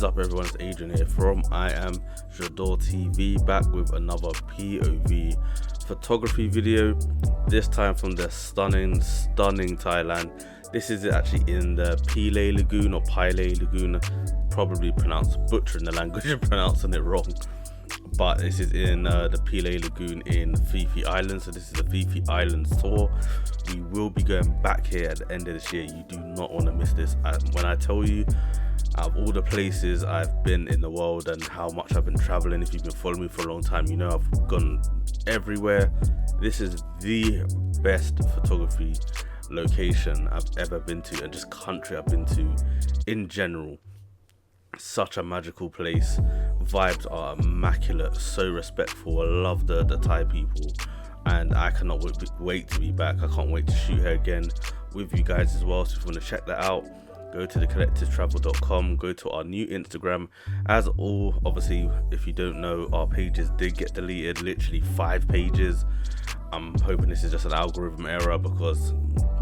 What is up, everyone? It's Adrian here from IAmJadoreTV, back with another POV photography video, this time from the stunning Thailand. This is actually in the Phi Lagoon or Phi Lagoon, probably butchering the language and pronouncing it wrong, but this is in the Phi Lagoon in Phi Phi Island. So this is the Phi Phi Islands tour. We will be going back here at the end of this year. You do not want to miss this. When I tell you, out of all the places I've been in the world and how much I've been traveling, if you've been following me for a long time, you know I've gone everywhere. This is the best photography location I've ever been to, and just country I've been to in general. Such a magical place. Vibes are immaculate, so respectful. I love the Thai people, and I cannot wait to be back. I can't wait to shoot here again with you guys as well. So if you want to check that out, go to thecollectivetravel.com, go to our new Instagram. Obviously, if you don't know, our pages did get deleted, literally 5 pages. I'm hoping this is just an algorithm error because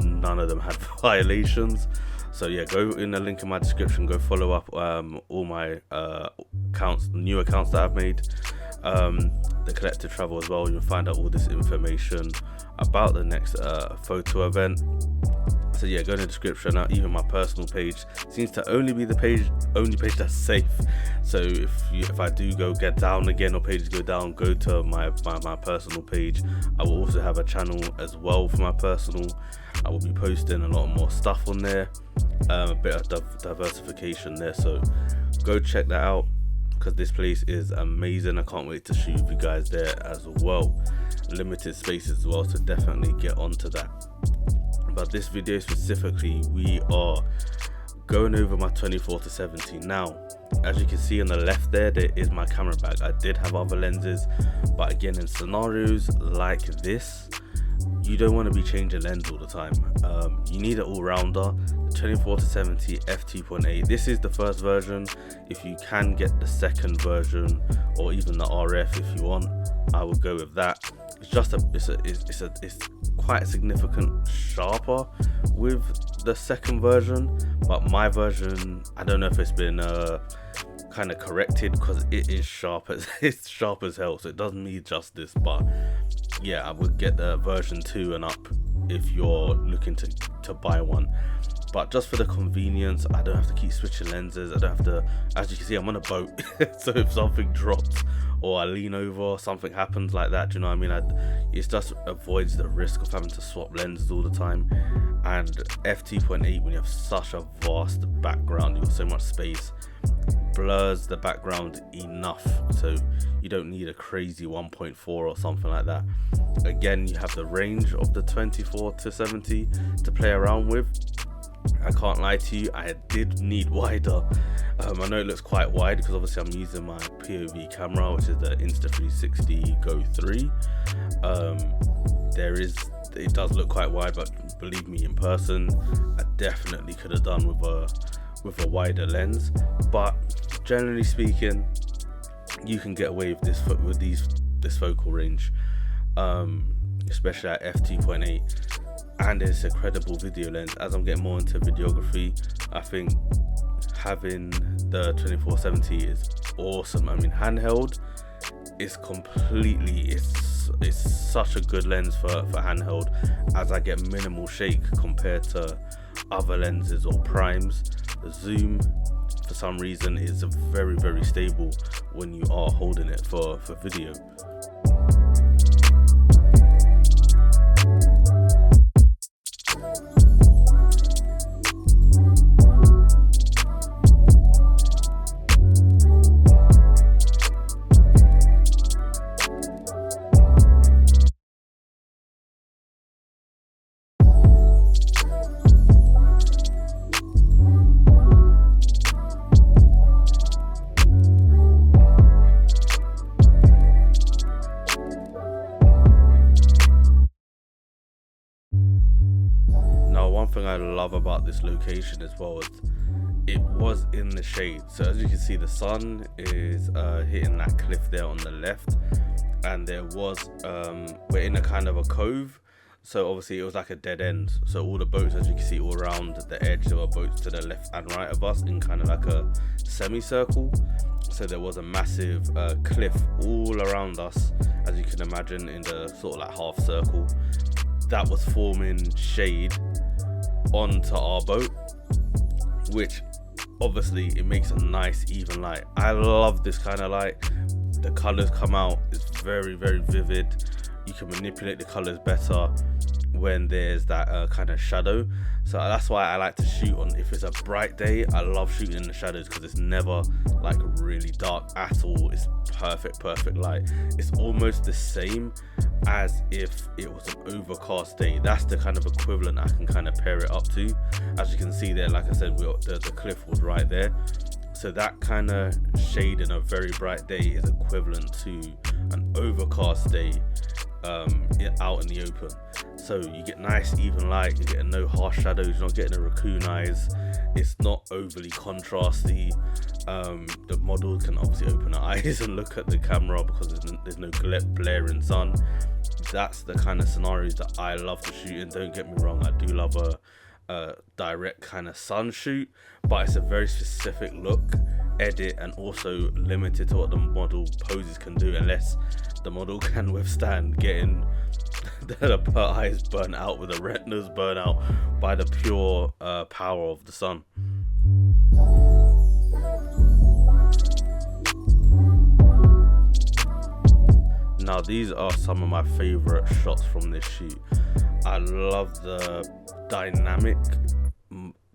none of them had violations. So yeah, go in the link in my description, go follow up all my new accounts that I've made, the Collective Travel as well. You'll find out all this information about the next photo event. So yeah, go in the description. Now, even my personal page seems to only be the only page that's safe. So if I do get down again, or pages go down, go to my personal page. I will also have a channel as well for my personal. I will be posting a lot more stuff on there, a bit of diversification there. So go check that out, because this place is amazing. I can't wait to shoot with you guys there as well. Limited spaces as well, so definitely get onto that. But this video specifically, we are going over my 24-70. Now, as you can see on the left there is my camera bag. I did have other lenses, but again, in scenarios like this, you don't want to be changing lens all the time. You need an all-rounder. The 24-70 f2.8. This is the first version. If you can get the second version, or even the RF if you want, I would go with that. It's quite significant sharper with the second version, but my version, I don't know if it's been kind of corrected, because it is sharp as hell, so it doesn't need justice. But yeah, I would get the version 2 and up if you're looking to buy one. But just for the convenience, I don't have to keep switching lenses. I don't have to, as you can see, I'm on a boat. So if something drops or I lean over, something happens like that, do you know what I mean? It just avoids the risk of having to swap lenses all the time. And f2.8, when you have such a vast background, you've got so much space, blurs the background enough, so you don't need a crazy 1.4 or something like that. Again, you have the range of the 24-70 to play around with. I can't lie to you, I did need wider. I know it looks quite wide because obviously I'm using my POV camera, which is the Insta360 Go 3. It does look quite wide, but believe me, in person I definitely could have done with a wider lens. But generally speaking, you can get away with this focal range, especially at f2.8. And it's a credible video lens. As I'm getting more into videography, I think having the 24-70 is awesome. I mean, handheld is it's such a good lens for handheld, as I get minimal shake compared to other lenses or primes. The zoom, for some reason, is very, very stable when you are holding it for video. One thing I love about this location as well is it was in the shade. So as you can see, the sun is hitting that cliff there on the left, and there was we're in a kind of a cove, So obviously it was like a dead end, so all the boats, as you can see all around the edge, there were boats to the left and right of us in kind of like a semicircle. So there was a massive cliff all around us, as you can imagine, in the sort of like half circle that was forming shade onto our boat, which obviously it makes a nice even light. I love this kind of light. The colors come out, it's very, very vivid. You can manipulate the colors better when there's that kind of shadow. So that's why I like to shoot on, if it's a bright day, I love shooting in the shadows because it's never like really dark at all. It's perfect light. It's almost the same as if it was an overcast day. That's the kind of equivalent I can kind of pair it up to. As you can see there, like I said, the cliff was right there. So that kind of shade in a very bright day is equivalent to an overcast day out in the open. So you get nice even light, you're getting no harsh shadows, you're not getting a raccoon eyes, it's not overly contrasty. The model can obviously open her eyes and look at the camera because there's no blaring sun. That's the kind of scenarios that I love to shoot in. Don't get me wrong, I do love a direct kind of sun shoot, but it's a very specific look, edit, and also limited to what the model poses can do, unless the model can withstand getting her eyes burnt out with the retinas burnt out by the pure power of the sun. Now these are some of my favorite shots from this shoot. I love the dynamic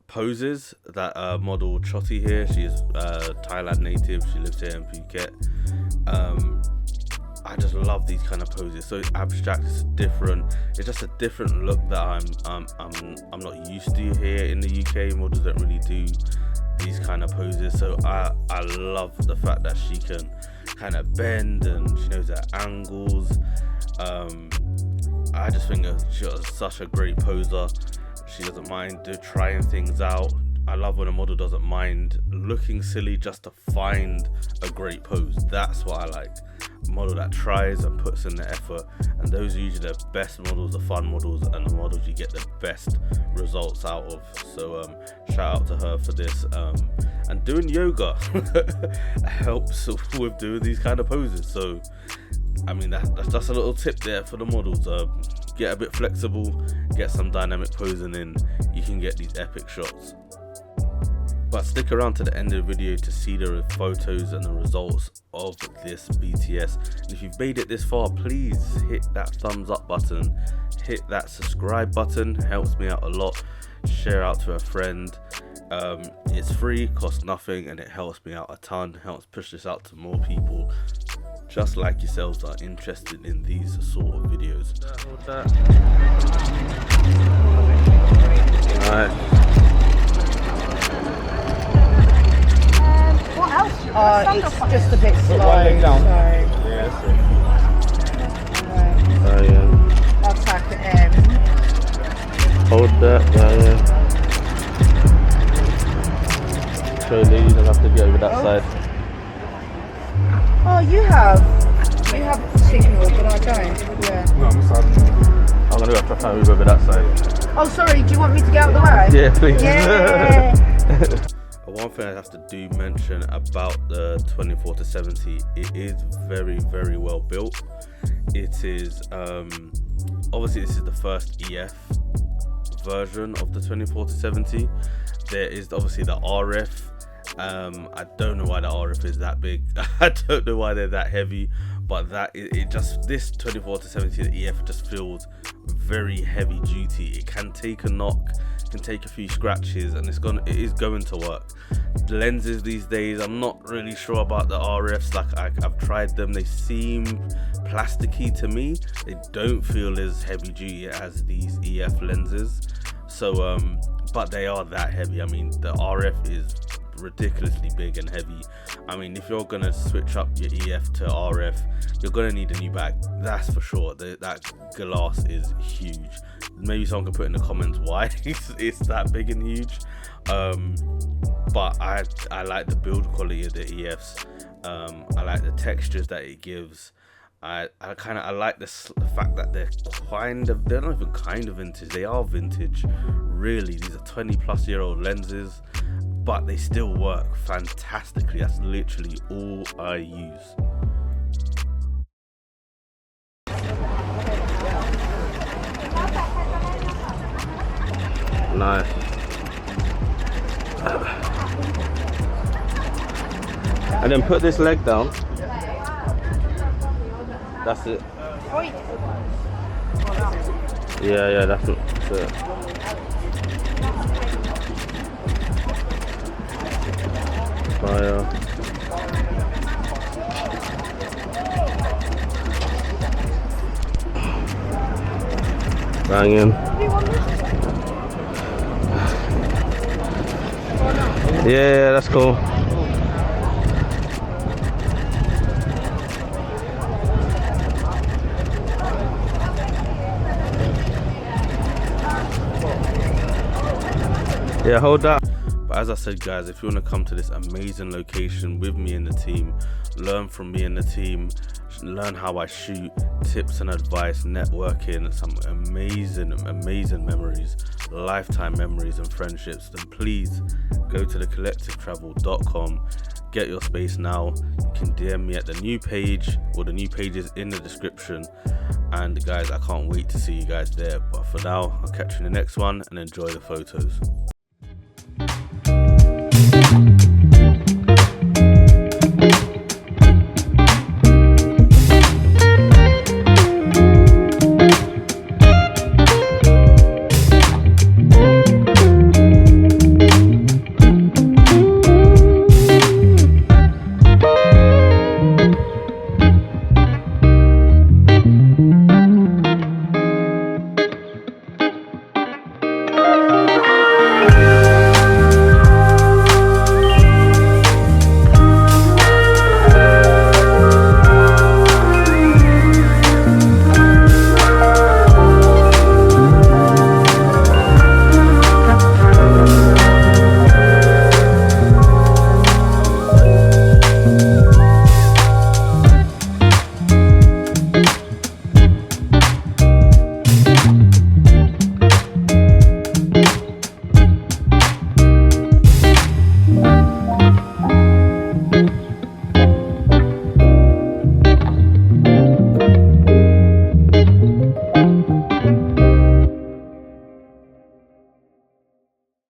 poses that model Choti here, she is Thailand native, she lives here in Phuket. I just love these kind of poses. So abstract, it's different. It's just a different look that I'm not used to here in the UK. Models don't really do these kind of poses. So I love the fact that she can kind of bend and she knows her angles. I just think she's such a great poser. She doesn't mind trying things out. I love when a model doesn't mind looking silly just to find a great pose. That's what I like. A model that tries and puts in the effort, and those are usually the best models, the fun models, and the models you get the best results out of. So shout out to her for this. And doing yoga helps with doing these kind of poses. So I mean, that's just a little tip there for the models. Get a bit flexible, get some dynamic posing in, you can get these epic shots. But stick around to the end of the video to see the photos and the results of this BTS. And if you've made it this far, please hit that thumbs up button, hit that subscribe button, helps me out a lot. Share out to a friend. It's free, costs nothing, and it helps me out a ton, helps push this out to more people just like yourselves are interested in these sort of videos. Alright. What else? It's just a bit slow. Sorry. Yeah, yeah. I'll tap it in. Hold that, yeah. So you don't have to go over that side. Oh, you have signal, but I don't. Yeah. No, I'm sorry. I'm gonna have to move over that side. Oh, sorry. Do you want me to get out of the way? Yeah, please. Yeah. One thing I have to do mention about the 24-70, it is very, very well built. It is obviously this is the first EF version of the 24-70. There is obviously the RF. I don't know why the RF is that big. I don't know why they're that heavy, but this 24-70, the EF just feels very heavy duty. It can take a knock, can take a few scratches, and it is going to work. The lenses these days, I'm not really sure about the RFs. Like I've tried them, they seem plasticky to me. They don't feel as heavy duty as these EF lenses. So but they are that heavy. I mean, the RF is ridiculously big and heavy. I mean, if you're gonna switch up your EF to RF, you're gonna need a new bag, that's for sure. That glass is huge. Maybe someone can put in the comments why it's that big and huge. But I like the build quality of the EFs. I like the textures that it gives. I like this, the fact that they're not even kind of vintage, they are vintage really. These are 20+ year old lenses, but they still work fantastically. That's literally all I use. Nice. And then put this leg down. That's it. Yeah, that's it. Fire. Banging. Yeah, that's cool. Yeah, hold that. But as I said, guys, if you want to come to this amazing location with me and the team, learn from me and the team, learn how I shoot, tips and advice, networking, some amazing memories, lifetime memories and friendships, then please go to thecollectivetravel.com. Get your space now. You can DM me at the new page, or the new page is in the description. And guys, I can't wait to see you guys there. But for now, I'll catch you in the next one, and enjoy the photos.